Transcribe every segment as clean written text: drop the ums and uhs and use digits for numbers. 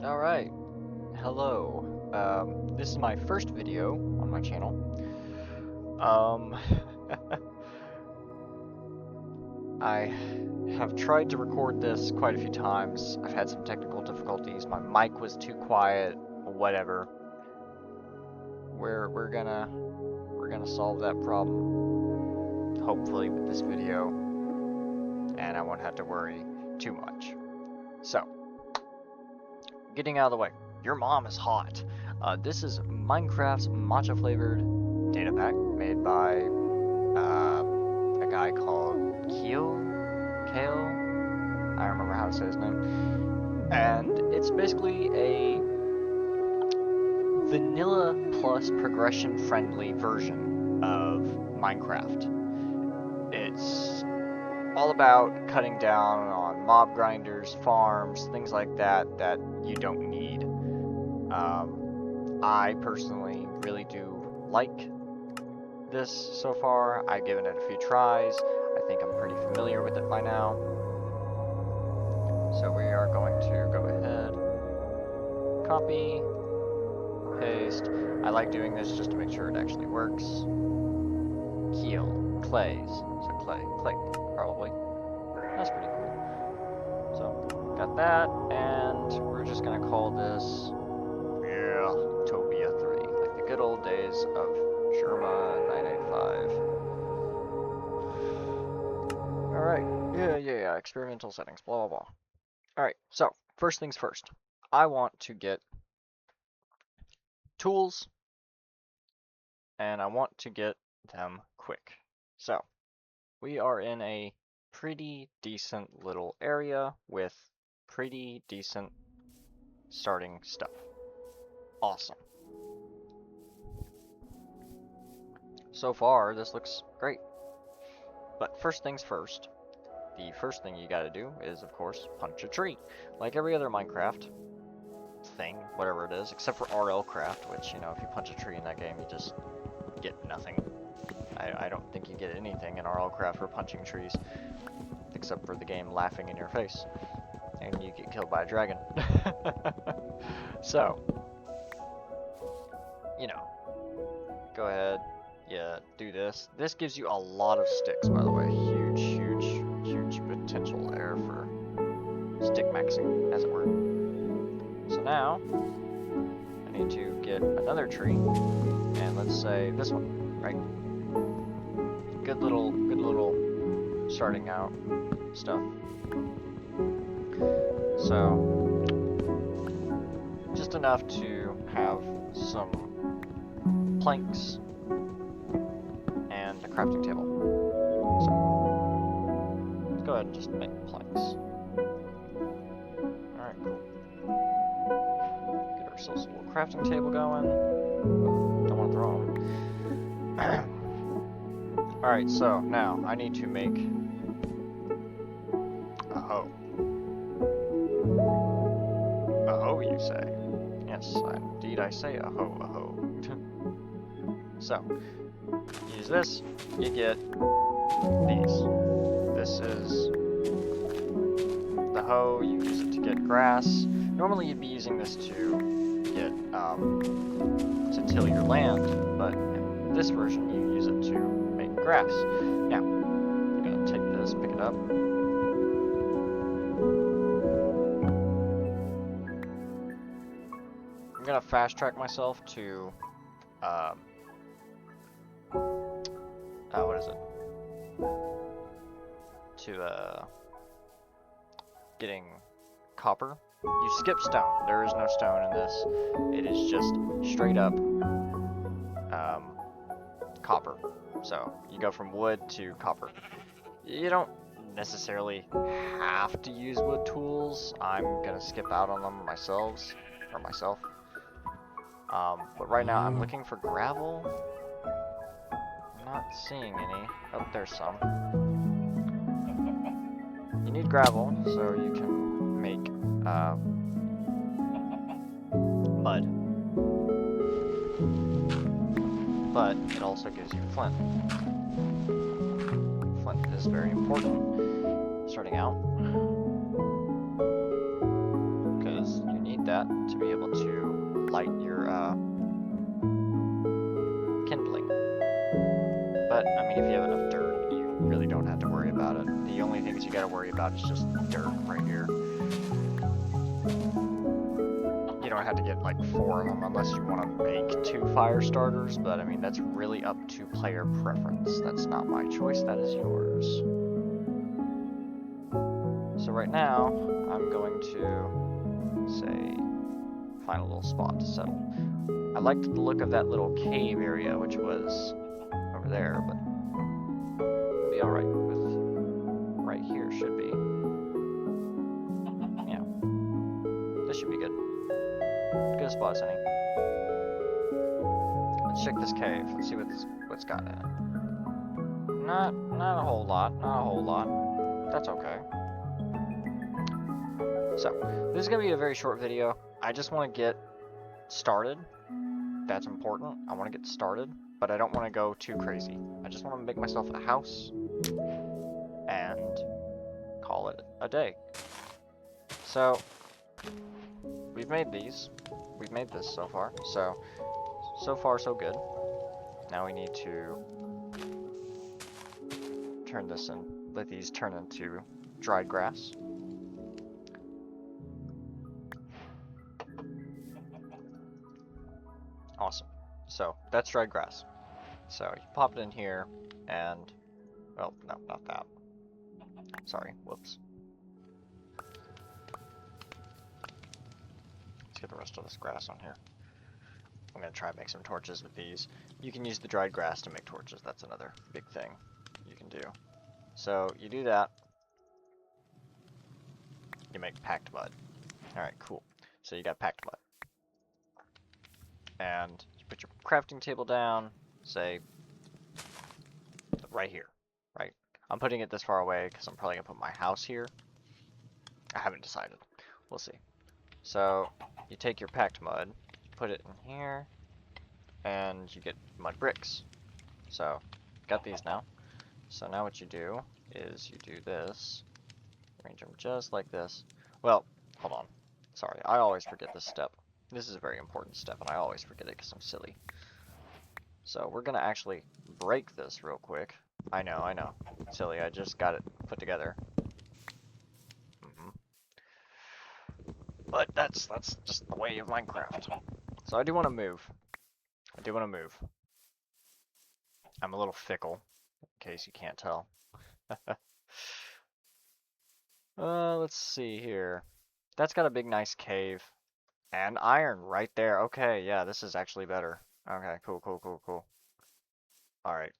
Alright, hello. This is my first video on my channel. Um, I have tried to record this quite a few times. I've had some technical difficulties. My mic was too quiet, whatever. We're gonna solve that problem, hopefully with this video, and I won't have to worry too much. So, getting out of the way. Your mom is hot. This is Minecraft's Matcha flavored data pack made by a guy called Kale. I don't remember how to say his name. And it's basically a vanilla plus progression friendly version of Minecraft. It's all about cutting down on mob grinders, farms, things like that you don't need. I personally really do like this so far. I've given it a few tries. I think I'm pretty familiar with it by now. So we are going to go ahead, copy, paste. I like doing this just to make sure it actually works. Keel, clays, so clay, probably. That's pretty cool. So, got that, and we're just gonna call this, Topia 3, like the good old days of Sherma 985. Alright, yeah, experimental settings, blah, blah, blah. Alright, so, first things first. I want to get tools, and I want to get them quick. So, we are in a pretty decent little area with pretty decent starting stuff. Awesome. So far, this looks great. But first things first, the first thing you gotta do is, of course, punch a tree. Like every other Minecraft thing, whatever it is, except for RL Craft, which, you know, if you punch a tree in that game, you just get nothing. I don't think you get anything in RL Craft for punching trees, except for the game laughing in your face, and you get killed by a dragon. So, you know, go ahead, yeah, do this. This gives you a lot of sticks, by the way. Huge potential there for stick maxing, as it were. So now, I need to get another tree, and let's say this one, right? Good little starting out stuff. So, just enough to have some planks and a crafting table. So, let's go ahead and just make planks. Alright, cool. Get ourselves a little crafting table going. Don't want to throw them. Alright, so now I need to make a hoe. A hoe, you say? Yes, indeed I say a hoe. So, use this, you get these. This is the hoe, you use it to get grass. Normally you'd be using this to get, to till your land, but in this version you use it to make grass. Now, I'm gonna take this, pick it up. I'm gonna fast track myself to, what is it? To, getting copper. You skip stone. There is no stone in this. It is just straight up, copper. So, you go from wood to copper. You don't necessarily have to use wood tools. I'm gonna skip out on them myself. But right now I'm looking for gravel. I'm not seeing any. Oh, there's some. You need gravel so you can make mud. But it also gives you flint. Flint is very important starting out, because you need that to be able to light your kindling. But, I mean, if you have enough dirt, you really don't have to worry about it. The only things you gotta worry about is just dirt right here. You don't have to get like 4 of them unless you want to make 2 fire starters, but I mean, that's really up to player preference. That's not my choice, that is yours. So right now, I'm going to, say, find a little spot to settle. I liked the look of that little cave area, which was over there, but it'll be alright with right here should be. Yeah. This should be good. Good as spot as any. Let's check this cave. Let's see what's got in it. Not a whole lot. Not a whole lot. That's okay. So, this is going to be a very short video. I just want to get started. That's important. I want to get started, but I don't want to go too crazy. I just want to make myself a house and call it a day. So, we've made these. We've made this so far. So far so good. Now we need to turn this and let these turn into dried grass. Awesome. So that's dried grass. So you pop it in here and, well, no, not that. Sorry, whoops. Let's get the rest of this grass on here. I'm gonna try and make some torches with these. You can use the dried grass to make torches. That's another big thing you can do. So you do that. You make packed mud. Alright, cool. So you got packed mud. And you put your crafting table down, say, right here, right? I'm putting it this far away because I'm probably going to put my house here. I haven't decided. We'll see. So, you take your packed mud, put it in here, and you get mud bricks. So, got these now. So now what you do is you do this. Arrange them just like this. Well, hold on. Sorry, I always forget this step. This is a very important step, and I always forget it because I'm silly. So we're going to actually break this real quick. I know. Silly, I just got it put together. But that's just the way of Minecraft. So I do want to move. I'm a little fickle, in case you can't tell. Let's see here. That's got a big, nice cave. And iron right there. Okay, yeah, this is actually better. Okay, cool. Alright.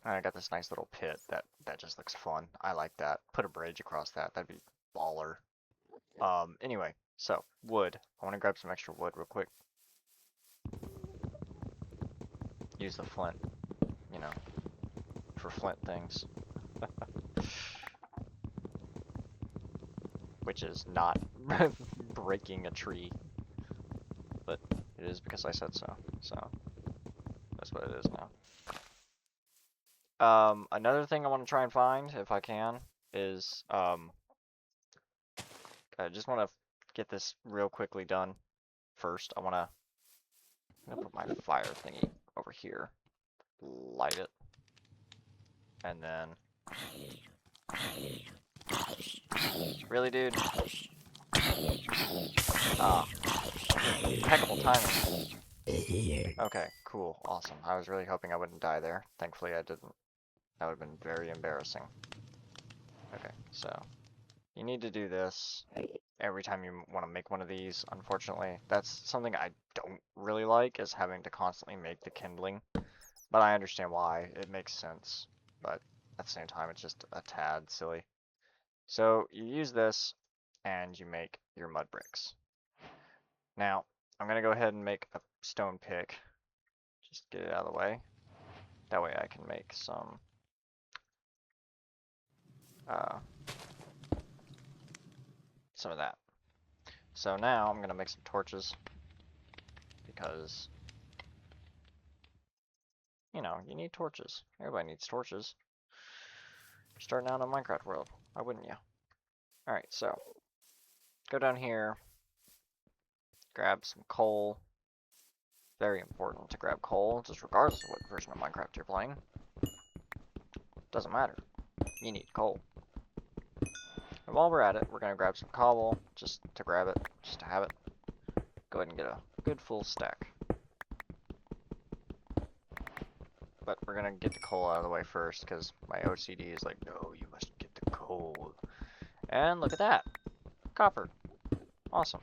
I got this nice little pit that just looks fun. I like that. Put a bridge across that. That'd be baller. Anyway, so, wood. I want to grab some extra wood real quick. Use the flint, you know, for flint things. Which is not breaking a tree. But it is because I said so. So, that's what it is now. Another thing I want to try and find, if I can, is, I just want to get this real quickly done first. I'm gonna put my fire thingy over here, light it, and then, really, dude? Ah, impeccable timing. Okay, cool, awesome. I was really hoping I wouldn't die there. Thankfully I didn't. That would have been very embarrassing. Okay, so you need to do this every time you want to make one of these. Unfortunately, that's something I don't really like, is having to constantly make the kindling. But I understand why. It makes sense. But at the same time, it's just a tad silly. So you use this, and you make your mud bricks. Now, I'm going to go ahead and make a stone pick. Just get it out of the way. That way I can make some of that. So now I'm going to make some torches, because, you know, you need torches. Everybody needs torches. You're starting out in a Minecraft world. Why wouldn't you? Alright, so go down here, grab some coal. Very important to grab coal, just regardless of what version of Minecraft you're playing. Doesn't matter. You need coal. And while we're at it, we're going to grab some cobble, just to grab it, just to have it. Go ahead and get a good full stack. But we're going to get the coal out of the way first, because my OCD is like, no, you must get the coal. And look at that. Copper. Awesome.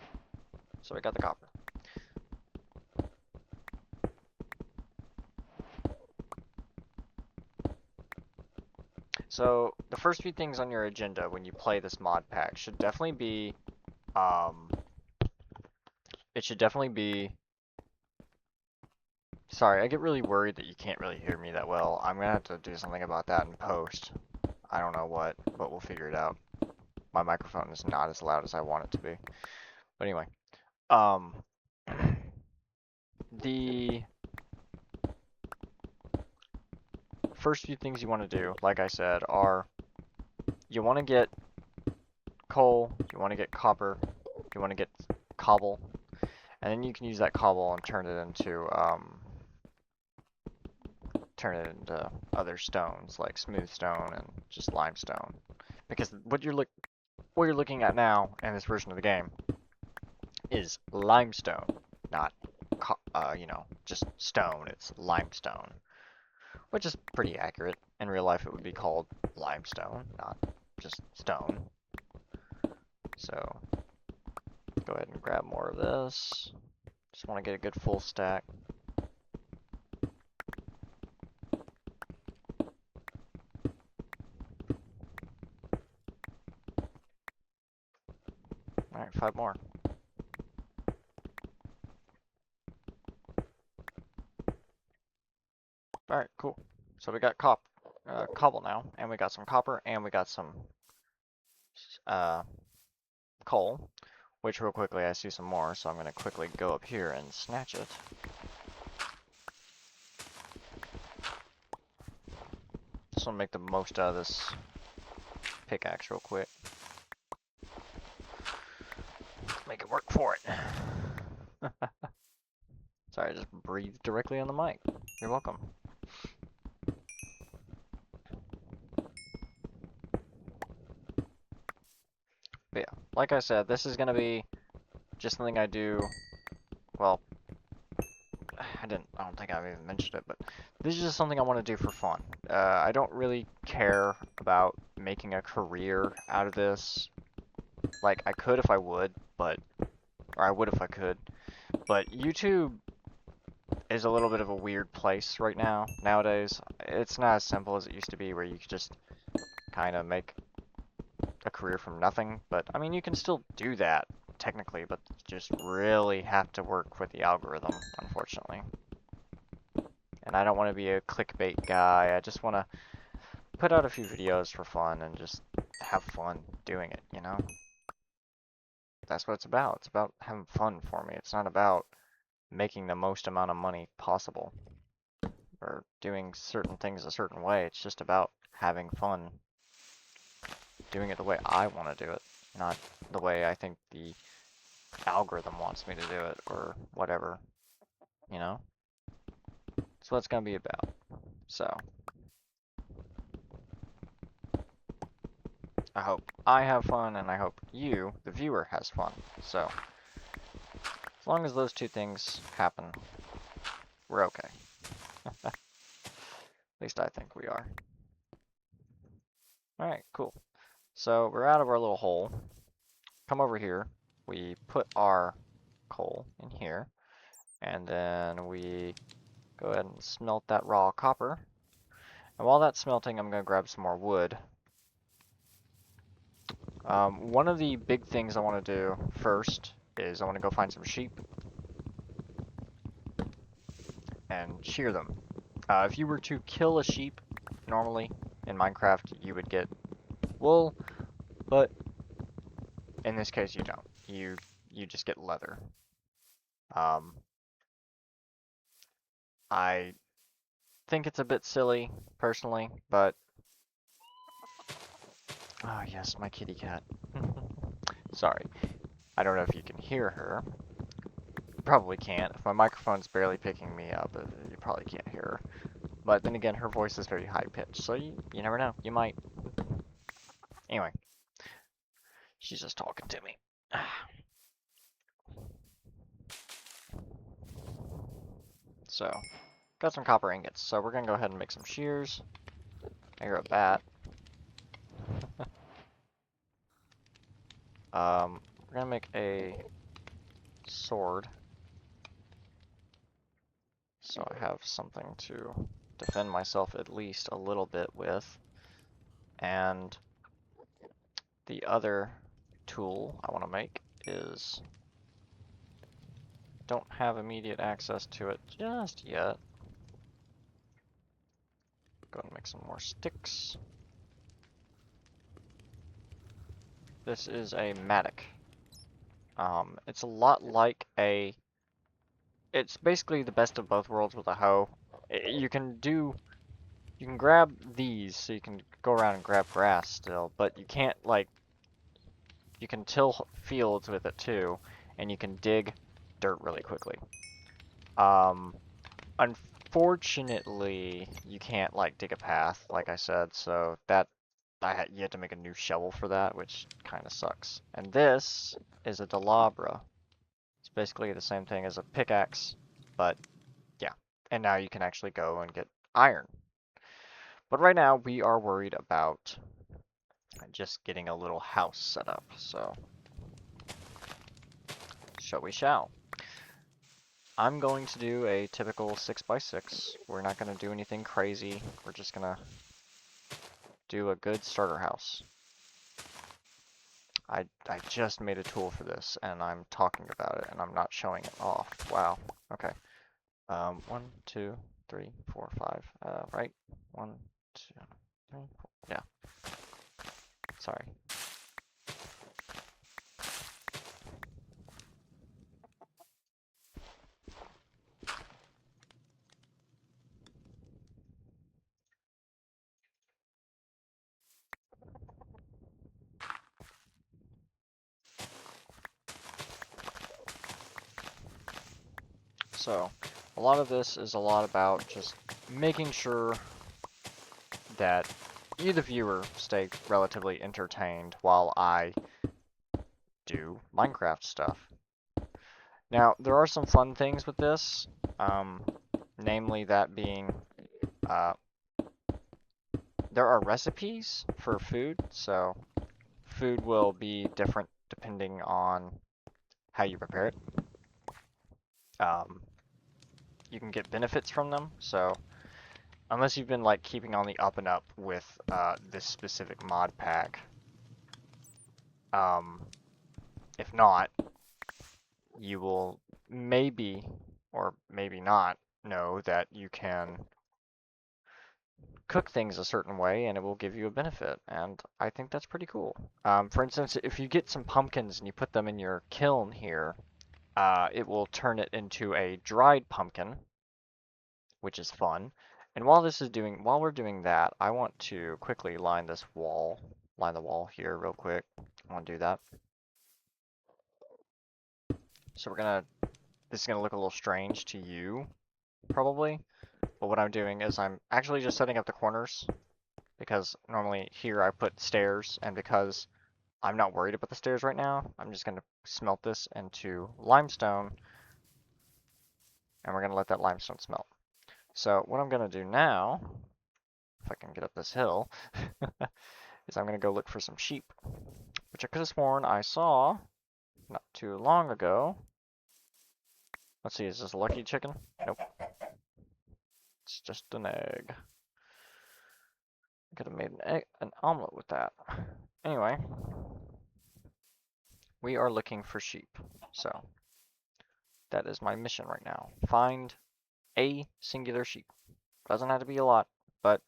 So we got the copper. So the first few things on your agenda when you play this mod pack should definitely be, sorry, I get really worried that you can't really hear me that well. I'm gonna have to do something about that in post. I don't know what, but we'll figure it out. My microphone is not as loud as I want it to be. But anyway, the first few things you want to do, like I said, are you want to get coal, you want to get copper, you want to get cobble, and then you can use that cobble and turn it into other stones like smooth stone and just limestone. Because what you're looking at now in this version of the game is limestone, not just stone. It's limestone, which is pretty accurate. In real life, it would be called limestone, not just stone. So go ahead and grab more of this. Just want to get a good full stack. Alright, 5 more. Alright, cool. So we got cobble now, and we got some copper, and we got some coal, which real quickly I see some more, so I'm going to quickly go up here and snatch it. Just want to make the most out of this pickaxe real quick. Make it work for it. Sorry, I just breathed directly on the mic. You're welcome. But yeah, like I said, this is gonna be just something I do. Well, I don't think I've even mentioned it, but this is just something I want to do for fun. I don't really care about making a career out of this. Like, I could if I would, or I would if I could. But YouTube is a little bit of a weird place right now, nowadays. It's not as simple as it used to be, where you could just kind of make a career from nothing. But, I mean, you can still do that, technically, but you just really have to work with the algorithm, unfortunately. And I don't want to be a clickbait guy. I just want to put out a few videos for fun and just have fun doing it, you know? That's what it's about. It's about having fun for me. It's not about making the most amount of money possible or doing certain things a certain way. It's just about having fun doing it the way I want to do it, not the way I think the algorithm wants me to do it or whatever, you know? That's what it's going to be about. So I hope I have fun, and I hope you, the viewer, has fun. So as long as those two things happen, we're okay. At least I think we are. Alright, cool. So we're out of our little hole. Come over here. We put our coal in here. And then we go ahead and smelt that raw copper. And while that's smelting, I'm going to grab some more wood. One of the big things I want to do first is I want to go find some sheep and shear them. If you were to kill a sheep, normally in Minecraft, you would get wool, but in this case you don't. You just get leather. I think it's a bit silly, personally, but oh yes, my kitty cat. Sorry. I don't know if you can hear her, probably can't. If my microphone's barely picking me up, you probably can't hear her. But then again, her voice is very high-pitched, so you never know. You might. Anyway. She's just talking to me. So, got some copper ingots. So we're gonna go ahead and make some shears. I hear a bat. We're gonna make a sword. So I have something to defend myself at least a little bit with. And the other tool I want to make is... don't have immediate access to it just yet. Go and make some more sticks. This is a mattock. It's a lot like a... it's basically the best of both worlds with a hoe. You can grab these so you can go around and grab grass still, but you can't, like, you can till fields with it too, and you can dig dirt really quickly. Unfortunately, you can't, like, dig a path, like I said, so that you had to make a new shovel for that, which kind of sucks. And this is a Delabra. It's basically the same thing as a pickaxe, but yeah. And now you can actually go and get iron. But right now we are worried about just getting a little house set up, so we shall. I'm going to do a typical 6x6. We're not going to do anything crazy. We're just going to do a good starter house. I just made a tool for this, and I'm talking about it, and I'm not showing it off. Wow. Okay. 1, 2, 3, 4, 5. Right? 1, 2, 3, 4. Yeah. Sorry. So, a lot of this is a lot about just making sure that you, the viewer, stay relatively entertained while I do Minecraft stuff. Now, there are some fun things with this, namely that being, there are recipes for food, so food will be different depending on how you prepare it. You can get benefits from them, so unless you've been like keeping on the up and up with this specific mod pack, if not, you will maybe or maybe not know that you can cook things a certain way and it will give you a benefit, and I think that's pretty cool. For instance, if you get some pumpkins and you put them in your kiln here, it will turn it into a dried pumpkin, which is fun. And while we're doing that, I want to quickly line the wall here real quick. I want to do that. So this is gonna look a little strange to you, probably. But what I'm doing is I'm actually just setting up the corners, because normally here I put stairs, and because I'm not worried about the stairs right now, I'm just gonna smelt this into limestone, and we're gonna let that limestone smelt. So what I'm gonna do now, if I can get up this hill, is I'm gonna go look for some sheep, which I could have sworn I saw not too long ago. Let's see, is this a lucky chicken? Nope. It's just an egg. I could have made an omelet with that. Anyway, we are looking for sheep, so that is my mission right now. Find a singular sheep. Doesn't have to be a lot, but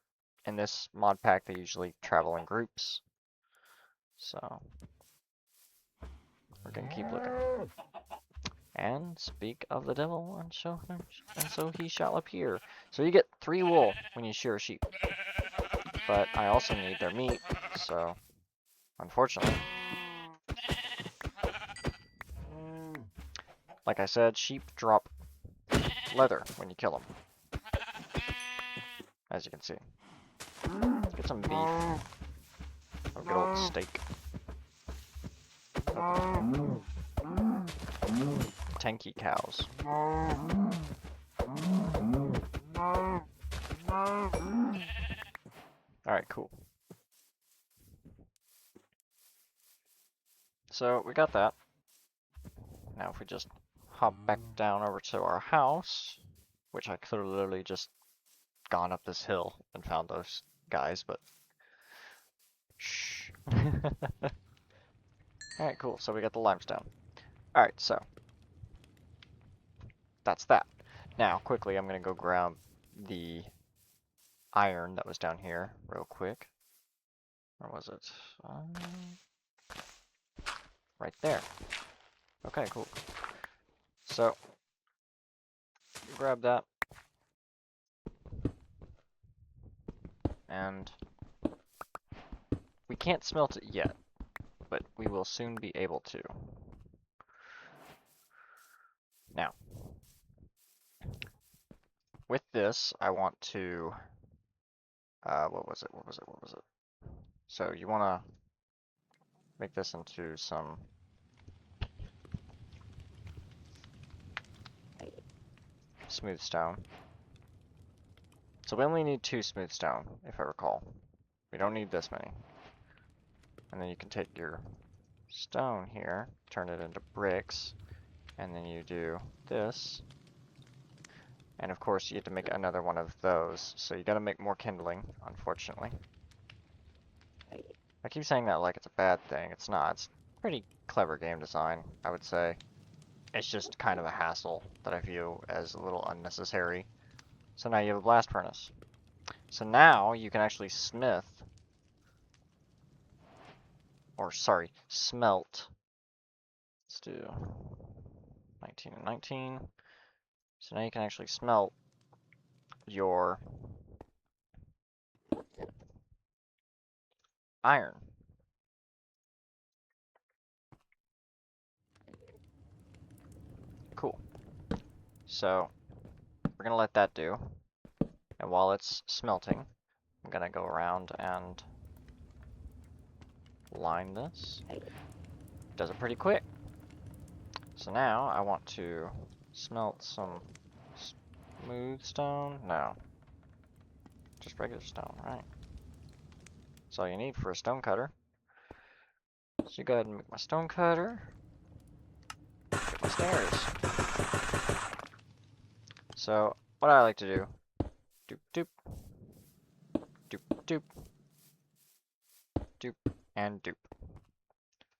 in this mod pack they usually travel in groups. So we're gonna keep looking. And speak of the devil, and so he shall appear. So you get 3 wool when you shear a sheep. But I also need their meat, so unfortunately like I said, sheep drop leather when you kill them. As you can see. Let's get some beef. A good old steak. Oh. Tanky cows. Alright, cool. So, we got that. Now if we just hop back down over to our house, which I could have literally just gone up this hill and found those guys, but shh. Alright, cool. So we got the limestone. Alright, so that's that. Now, quickly, I'm going to go grab the iron that was down here real quick. Where was it? Right there. Okay, cool. So, grab that. And we can't smelt it yet, but we will soon be able to. Now, with this, I want to, what was it? So you want to make this into some smooth stone. So we only need 2 smooth stone, if I recall. We don't need this many. And then you can take your stone here, turn it into bricks, and then you do this. And of course you have to make another one of those, so you gotta make more kindling, unfortunately. I keep saying that like it's a bad thing. It's not. It's pretty clever game design, I would say. It's just kind of a hassle that I view as a little unnecessary. So now you have a blast furnace. So now you can actually smelt. Let's do 19 and 19. So now you can actually smelt your iron. Cool. So we're gonna let that do. And while it's smelting, I'm gonna go around and line this. Does it pretty quick. So now I want to smelt some smooth stone. No. Just regular stone, right? That's all you need for a stone cutter. So you go ahead and make my stone cutter. Get my stairs. So what I like to do, doop doop, doop doop, doop, and doop.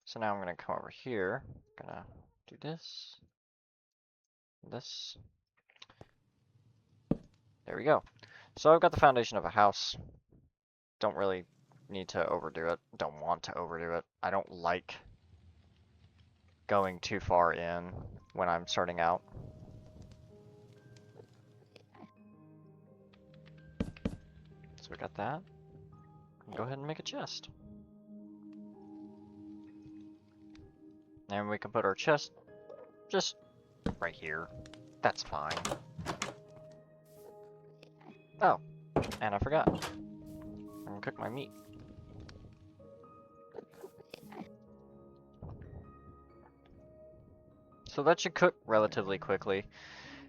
So now I'm gonna come over here, gonna do this, this. There we go. So I've got the foundation of a house. Don't really need to overdo it. Don't want to overdo it. I don't like going too far in when I'm starting out. So we got that. Go ahead and make a chest. And we can put our chest just right here. That's fine. Oh, and I forgot. I'm gonna cook my meat. So that should cook relatively quickly.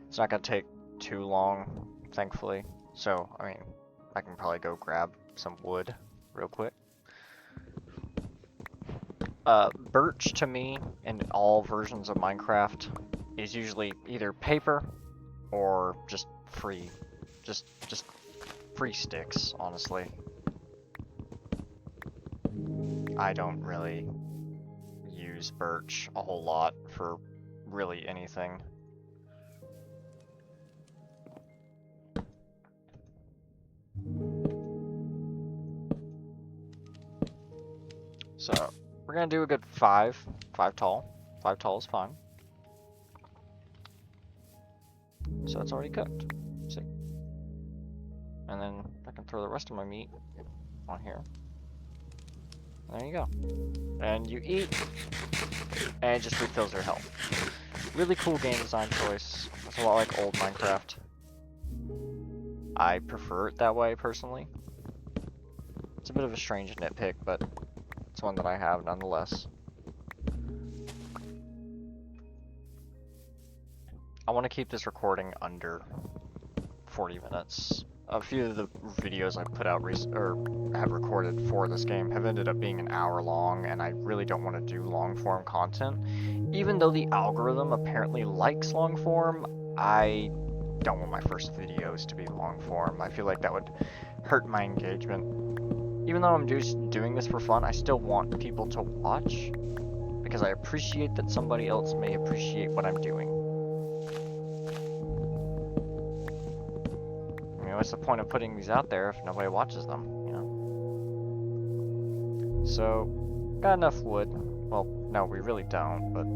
It's not gonna take too long, thankfully. So, I mean, I can probably go grab some wood real quick. Birch to me, in all versions of Minecraft, is usually either paper or just free. Just free sticks, honestly. I don't really use birch a whole lot for really anything. So, we're gonna do a good 5 tall. 5 tall is fine. So it's already cooked. See? And then I can throw the rest of my meat on here. There you go. And you eat, and it just refills your health. Really cool game design choice. It's a lot like old Minecraft. I prefer it that way, personally. It's a bit of a strange nitpick, but it's one that I have nonetheless. I want to keep this recording under 40 minutes. A few of the videos I put out have recorded for this game have ended up being an hour long, and I really don't want to do long form content. Even though the algorithm apparently likes long form, I don't want my first videos to be long form. I feel like that would hurt my engagement. Even though I'm just doing this for fun, I still want people to watch, because I appreciate that somebody else may appreciate what I'm doing. What's the point of putting these out there if nobody watches them, you know? So, got enough wood. Well, no, we really don't, but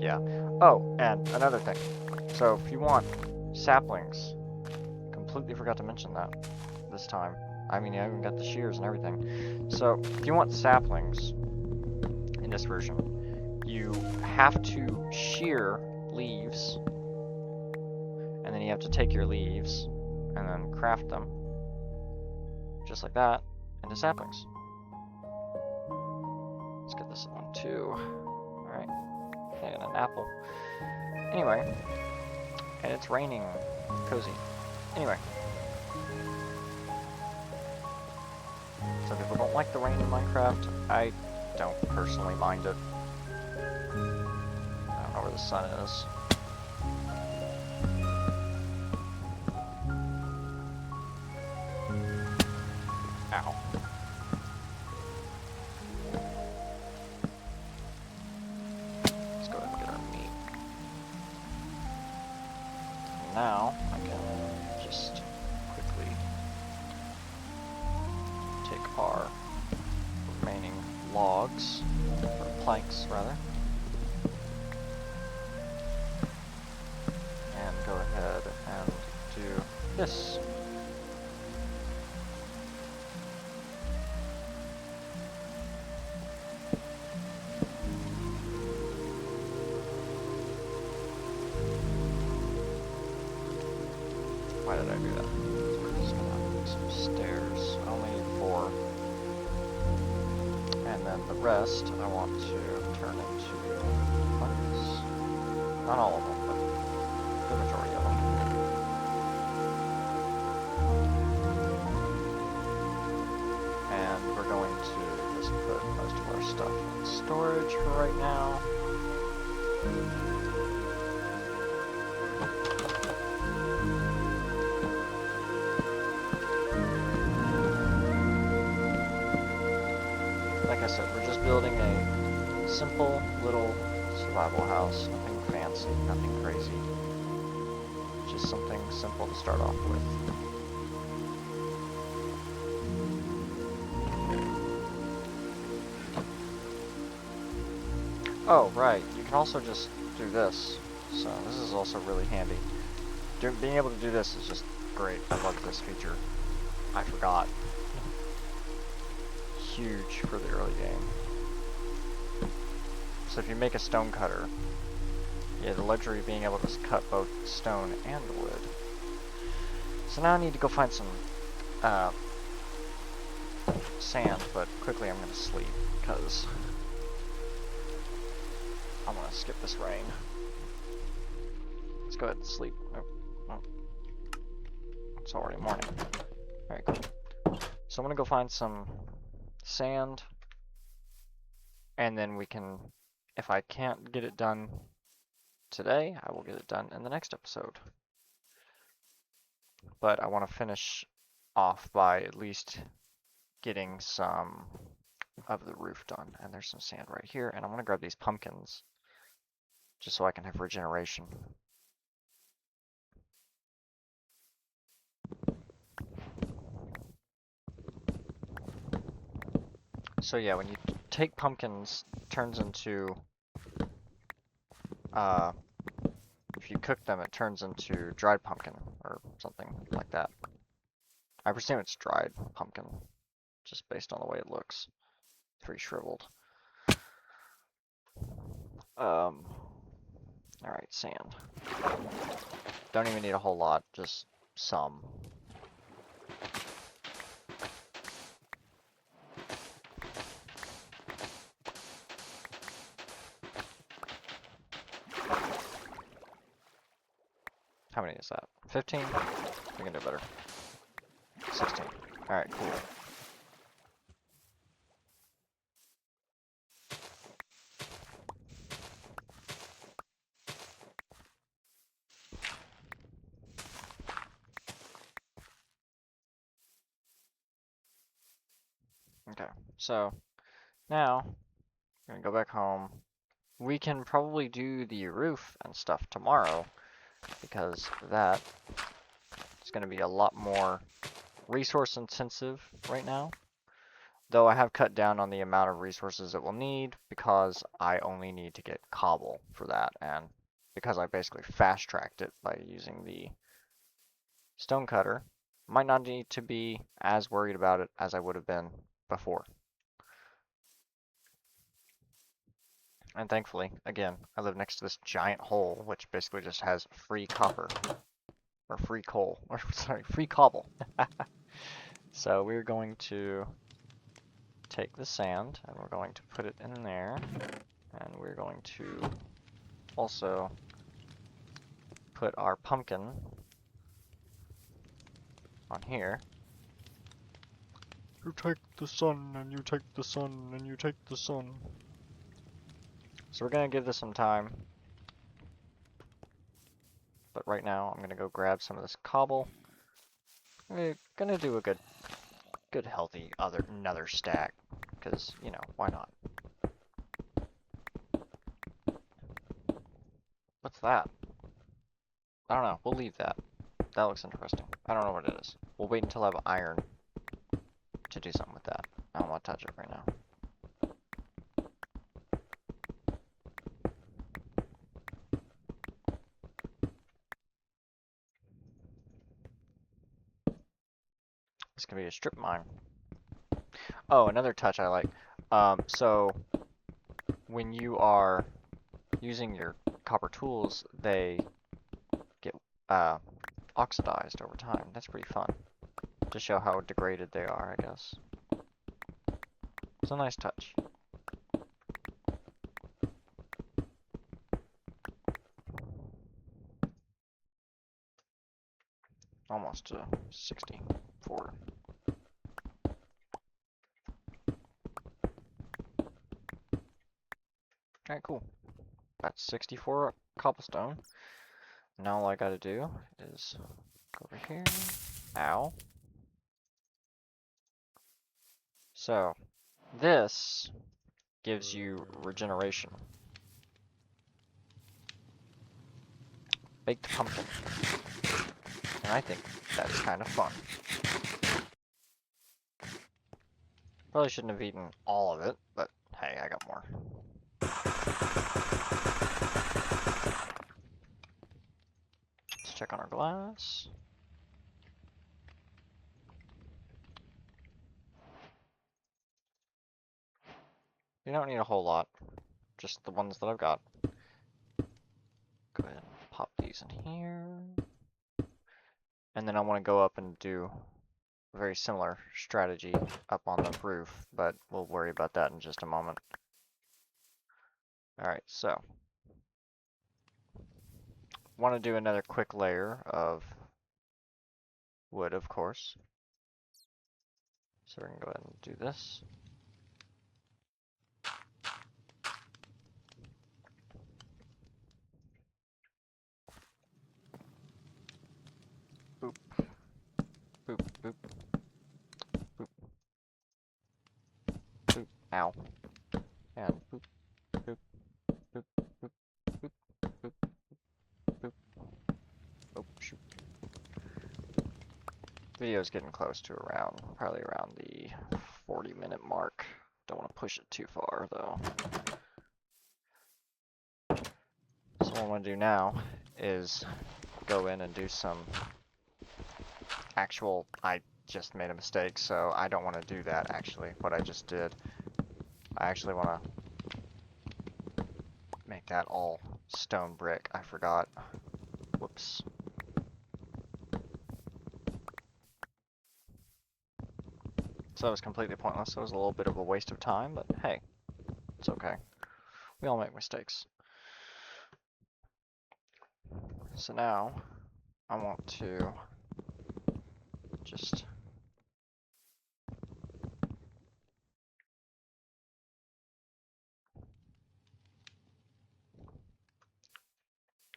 yeah. Oh, and another thing. So, if you want saplings, completely forgot to mention that this time. I mean, I even got the shears and everything. So, if you want saplings in this version, you have to shear leaves, and then you have to take your leaves and then craft them, just like that, into saplings. Let's get this one too. Alright, and an apple. Anyway, and it's raining. Cozy. Anyway. So people don't like the rain in Minecraft. I don't personally mind it. I don't know where the sun is. Ow. Let's go ahead and get our meat. Now, I can just quickly take our remaining logs, or planks rather, and go ahead and do this. Why did I do that? We're just gonna make some stairs. I only need 4. And then the rest I want to turn into planks. Not all of them, but the majority of them. And we're going to just put most of our stuff in storage for right now. Like I said, we're just building a simple little survival house. Nothing fancy, nothing crazy. Just something simple to start off with. Oh, right. You can also just do this. So this is also really handy. Being able to do this is just great. I love this feature. I forgot. Huge for the early game. So if you make a stone cutter, you have the luxury of being able to cut both stone and wood. So now I need to go find some sand, but quickly I'm going to sleep because I want to skip this rain. Let's go ahead and sleep. Oh. It's already morning. Alright, cool. So I'm going to go find some sand, and then we can, if I can't get it done today, I will get it done in the next episode. But I want to finish off by at least getting some of the roof done. And there's some sand right here, and I'm going to grab these pumpkins just so I can have regeneration. So yeah, when you take pumpkins, it turns into, if you cook them, it turns into dried pumpkin, or something like that. I presume it's dried pumpkin, just based on the way it looks. Pretty shriveled. Alright, sand. Don't even need a whole lot, just some. How many is that? 15? We can do better. 16. Alright, cool. Okay, so now we're gonna go back home. We can probably do the roof and stuff tomorrow because that is gonna be a lot more resource intensive right now. Though I have cut down on the amount of resources it will need because I only need to get cobble for that, and because I basically fast tracked it by using the stone cutter, might not need to be as worried about it as I would have been before. And thankfully, again, I live next to this giant hole, which basically just has free copper, or free coal, or sorry, free cobble. So we're going to take the sand, and we're going to put it in there, and we're going to also put our pumpkin on here. You take the sun, and you take the sun, and you take the sun. So we're gonna give this some time. But right now, I'm gonna go grab some of this cobble. We're gonna do a good healthy another stack, because, you know, why not? What's that? I don't know, we'll leave that. That looks interesting. I don't know what it is. We'll wait until I have iron to do something with that. I don't want to touch it right now. This can be a strip mine. Oh, another touch I like. So when you are using your copper tools, they get oxidized over time. That's pretty fun. To show how degraded they are, I guess. It's a nice touch. Almost to 64. Alright, cool. That's 64 cobblestone. Now all I gotta do is go over here. Ow. So, this gives you regeneration. Baked pumpkin. And I think that's kind of fun. Probably shouldn't have eaten all of it, but hey, I got more. Let's check on our glass. You don't need a whole lot, just the ones that I've got. Go ahead and pop these in here. And then I want to go up and do a very similar strategy up on the roof, but we'll worry about that in just a moment. Alright, so want to do another quick layer of wood, of course. So we're going to go ahead and do this. Boop. Boop, boop. Boop. Boop. Ow. And boop, boop, boop, boop, boop, boop, boop. Oh, shoot. Video's getting close to probably around the 40-minute mark. Don't want to push it too far, though. So what I want to do now is go in and do some actual... I just made a mistake, so I don't want to do that, actually, what I just did. I actually want to make that all stone brick. I forgot. Whoops. So that was completely pointless. It was a little bit of a waste of time, but hey, it's okay. We all make mistakes. So now, I want to just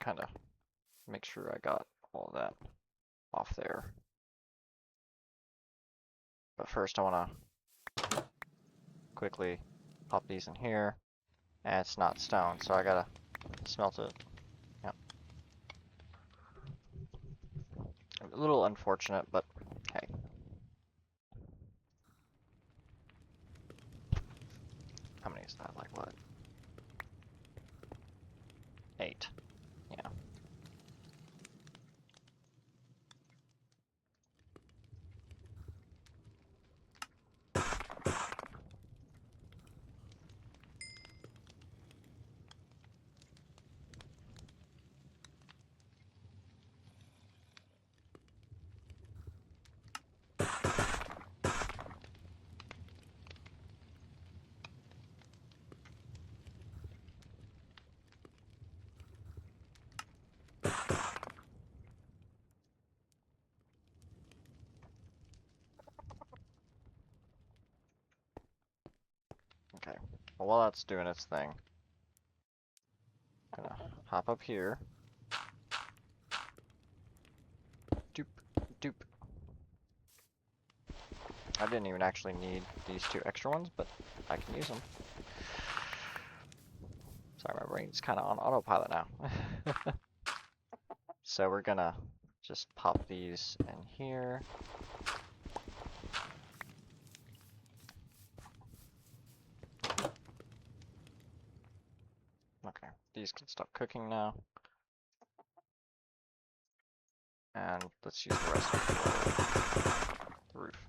kind of make sure I got all of that off there. But first I want to quickly pop these in here. And it's not stone, so I gotta smelt it. Yep. A little unfortunate, but hey. How many is that? Like what? 8. Yeah. Okay. Well, while that's doing its thing, I'm gonna hop up here. Doop, doop. I didn't even actually need these 2 extra ones, but I can use them. Sorry, my brain's kind of on autopilot now. So we're gonna just pop these in here. Okay, these can stop cooking now. And let's use the rest for the roof.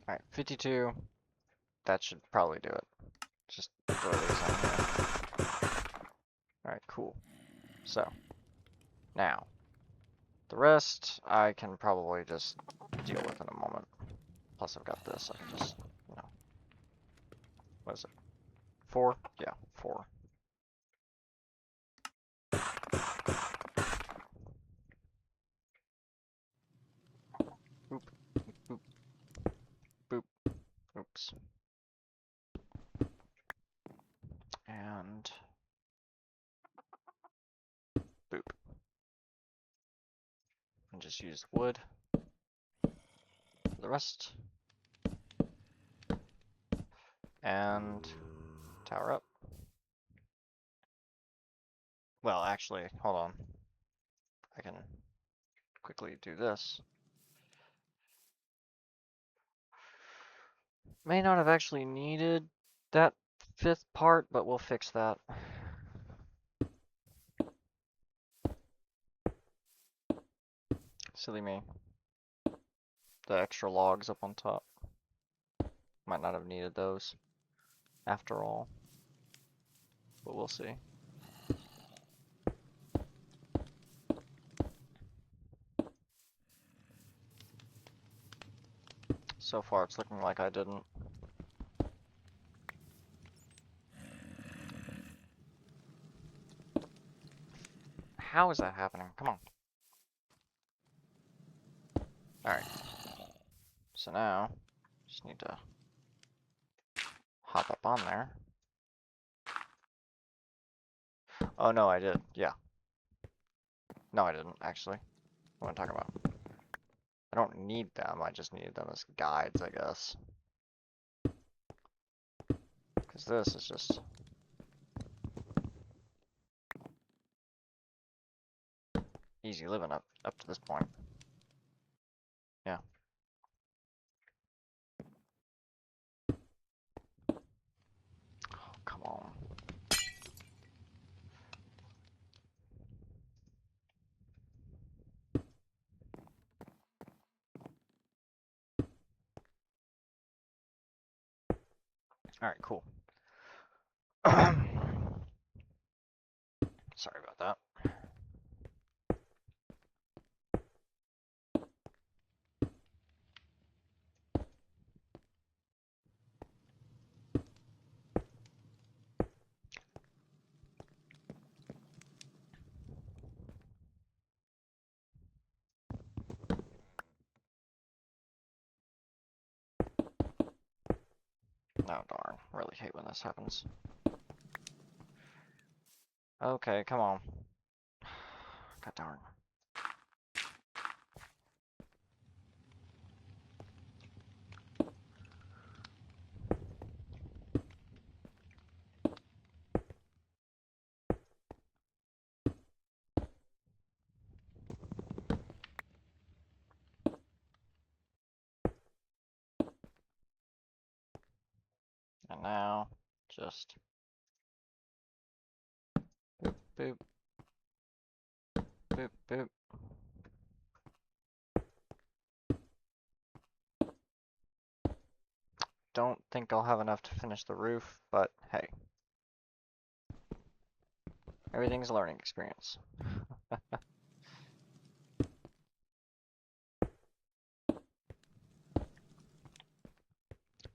Alright, 52. That should probably do it. Just throw these on here. Alright, cool. So, now, the rest I can probably just deal with in a moment. Plus I've got this, I can just, you know. What is it? 4? Yeah, 4. Boop, boop, boop, oops. And boop. And just use wood for the rest. And tower up. Well, actually, hold on. I can quickly do this. May not have actually needed that 5th part, but we'll fix that. Silly me. The extra logs up on top. Might not have needed those after all. But we'll see. So far it's looking like I didn't. How is that happening? Come on. Alright. So now, just need to hop up on there. Oh no, I did. Yeah. No, I didn't, actually. What am I talking about? I don't need them, I just needed them as guides, I guess. Because this is just... easy living up to this point. Yeah. Oh, come on. Alright, cool. Sorry about that. Oh darn, really hate when this happens. Okay, come on. God darn. And now, just boop, boop, boop, boop. Don't think I'll have enough to finish the roof, but hey. Everything's a learning experience.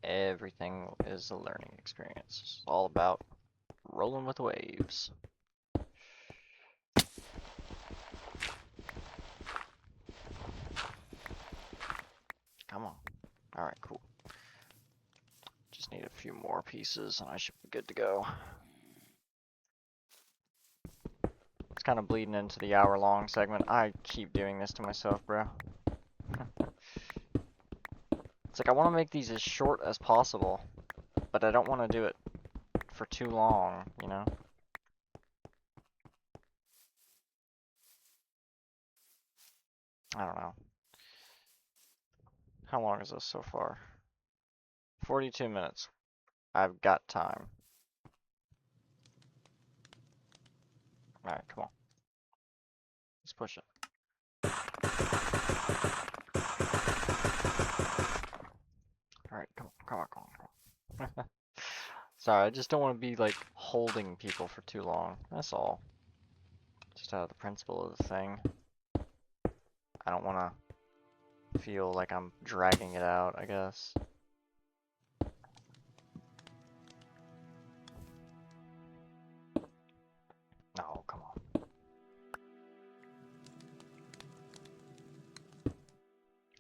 Everything is a learning experience. It's all about rolling with the waves. Come on. Alright, cool. Just need a few more pieces and I should be good to go. It's kind of bleeding into the hour-long segment. I keep doing this to myself, bro. It's like I want to make these as short as possible, but I don't want to do it for too long, you know? I don't know. How long is this so far? 42 minutes. I've got time. Alright, come on. Let's push it. Alright, come on. Sorry, I just don't want to be, like, holding people for too long. That's all. Just out of the principle of the thing. I don't want to feel like I'm dragging it out, I guess. No, come on.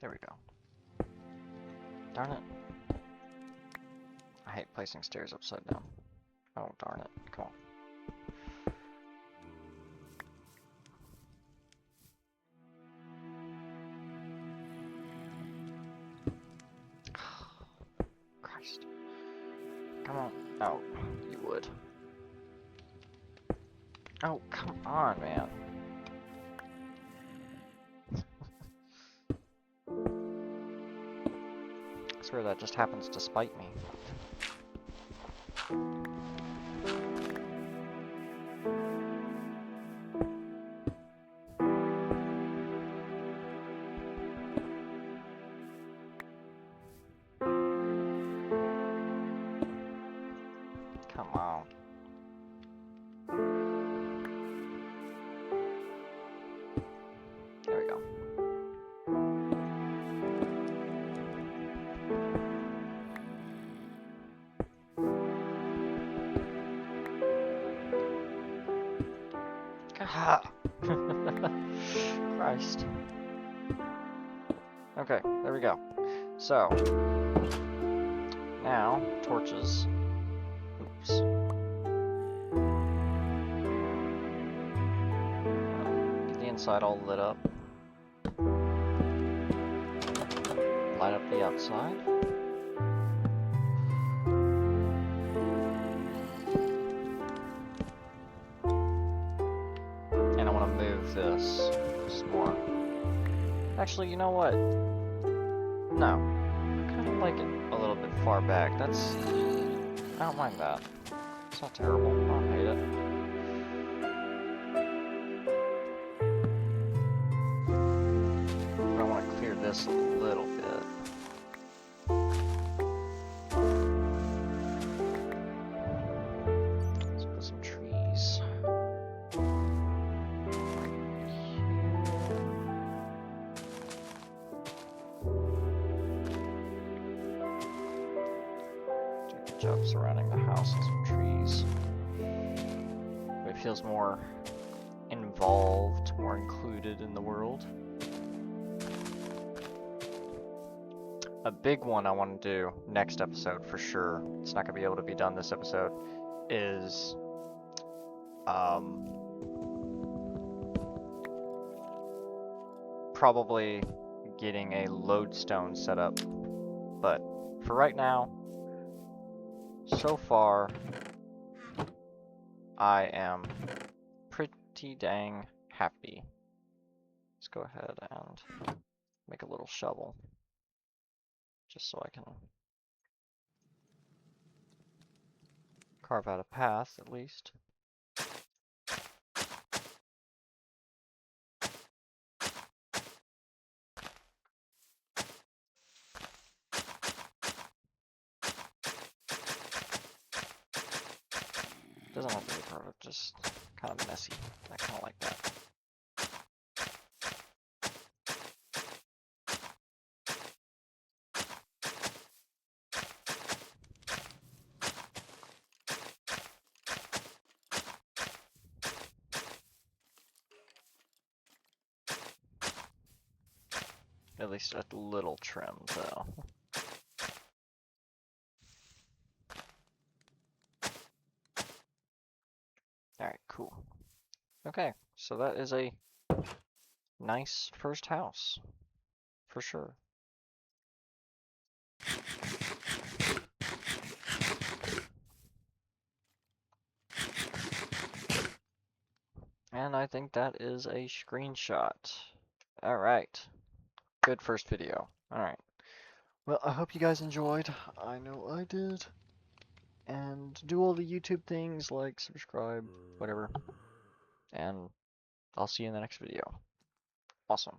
There we go. Darn it. I hate placing stairs upside down. Oh, darn it. Come on. Christ. Come on. Oh, you would. Oh, come on, man. I swear that just happens to spite me. Come on. There we go. God. Christ. Okay, there we go. So, now, torches. Oops. Get the inside all lit up. Light up the outside. And I want to move this some more. Actually, you know what? No. I kind of like it a little bit far back. I don't mind that. It's not terrible. I don't hate it. But I want to clear this a little bit. touch up surrounding the house and some trees. But it feels more involved, more included in the world. A big one I want to do next episode for sure, it's not going to be able to be done this episode, is probably getting a lodestone set up. But for right now, so far, I am pretty dang happy. Let's go ahead and make a little shovel, just so I can carve out a path at least. Doesn't have to be perfect, just kind of messy. I kind of like that. At least a little trim, though. Alright, cool. Okay, so that is a nice first house, for sure. And I think that is a screenshot. Alright, good first video. Alright, well, I hope you guys enjoyed. I know I did. And do all the YouTube things, like, subscribe, whatever. And I'll see you in the next video. Awesome.